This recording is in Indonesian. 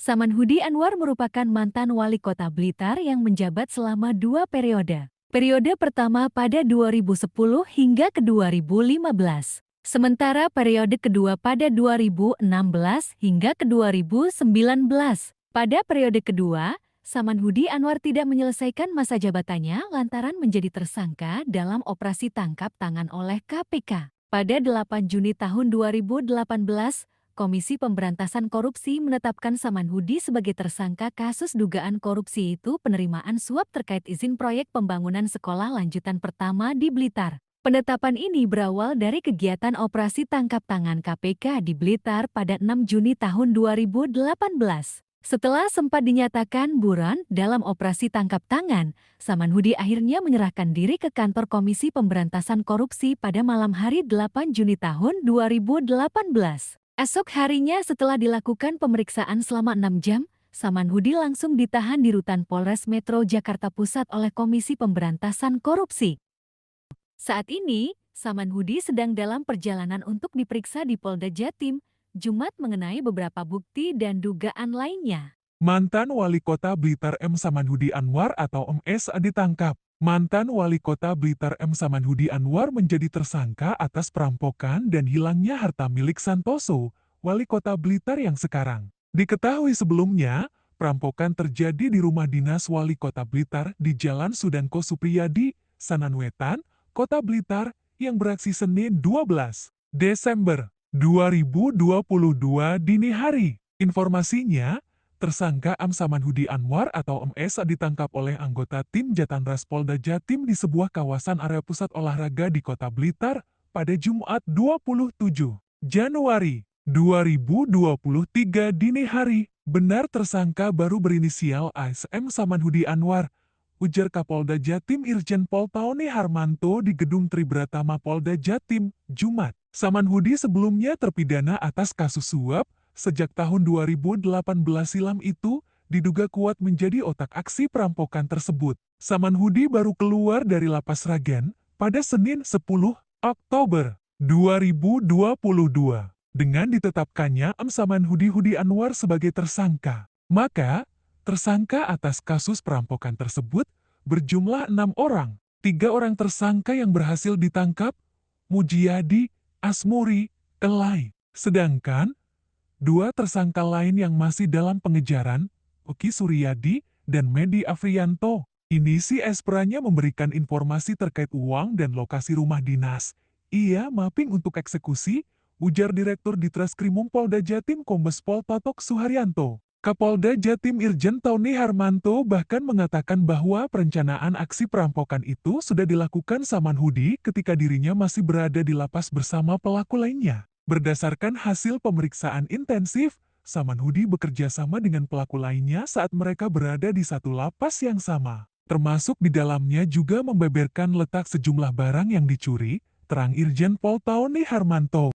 Samanhudi Anwar merupakan mantan wali kota Blitar yang menjabat selama 2 periode. Periode pertama pada 2010 hingga ke 2015. Sementara periode kedua pada 2016 hingga ke 2019. Pada periode kedua, Samanhudi Anwar tidak menyelesaikan masa jabatannya lantaran menjadi tersangka dalam operasi tangkap tangan oleh KPK. Pada 8 Juni tahun 2018, Komisi Pemberantasan Korupsi menetapkan Samanhudi sebagai tersangka kasus dugaan korupsi itu penerimaan suap terkait izin proyek pembangunan sekolah lanjutan pertama di Blitar. Penetapan ini berawal dari kegiatan operasi tangkap tangan KPK di Blitar pada 6 Juni tahun 2018. Setelah sempat dinyatakan buron dalam operasi tangkap tangan, Samanhudi akhirnya menyerahkan diri ke kantor Komisi Pemberantasan Korupsi pada malam hari 8 Juni tahun 2018. Esok harinya setelah dilakukan pemeriksaan selama 6 jam, Samanhudi langsung ditahan di Rutan Polres Metro Jakarta Pusat oleh Komisi Pemberantasan Korupsi. Saat ini, Samanhudi sedang dalam perjalanan untuk diperiksa di Polda Jatim, Jumat mengenai beberapa bukti dan dugaan lainnya. Mantan Wali Kota Blitar M. Samanhudi Anwar atau MS ditangkap. Mantan Wali Kota Blitar M. Samanhudi Anwar menjadi tersangka atas perampokan dan hilangnya harta milik Santoso, Wali Kota Blitar yang sekarang. Diketahui sebelumnya, perampokan terjadi di rumah dinas Wali Kota Blitar di Jalan Sudanko Supriyadi, Sananwetan, Kota Blitar, yang beraksi Senin 12 Desember 2022 dini hari. Informasinya, tersangka M. Samanhudi Anwar atau MS ditangkap oleh anggota tim Jatanras Polda Jatim di sebuah kawasan area pusat olahraga di Kota Blitar pada Jumat 27 Januari 2023 dini hari. Benar tersangka baru berinisial ASM Samanhudi Anwar, ujar Kapolda Jatim Irjen Pol Taoni Harmanto di Gedung Tribratama Polda Jatim, Jumat. Samanhudi sebelumnya terpidana atas kasus suap, sejak tahun 2018 silam itu, diduga kuat menjadi otak aksi perampokan tersebut. Samanhudi baru keluar dari lapas Ragen pada Senin 10 Oktober 2022. Dengan ditetapkannya M. Samanhudi Anwar sebagai tersangka, maka tersangka atas kasus perampokan tersebut berjumlah 6 orang. 3 orang tersangka yang berhasil ditangkap, Mujiyadi, Asmuri, Elai. Sedangkan 2 tersangka lain yang masih dalam pengejaran, Oki Suryadi dan Medi Afrianto. Ini si Esperanya memberikan informasi terkait uang dan lokasi rumah dinas. Ia mapping untuk eksekusi, ujar Direktur Ditreskrimum Polda Jatim Kombes Pol Tatok Suharyanto. Kapolda Jatim Irjen Taoni Harmanto bahkan mengatakan bahwa perencanaan aksi perampokan itu sudah dilakukan Samanhudi ketika dirinya masih berada di lapas bersama pelaku lainnya. Berdasarkan hasil pemeriksaan intensif, Samanhudi bekerja sama dengan pelaku lainnya saat mereka berada di satu lapas yang sama. Termasuk di dalamnya juga membeberkan letak sejumlah barang yang dicuri, terang Irjen Pol Taoni Harmanto.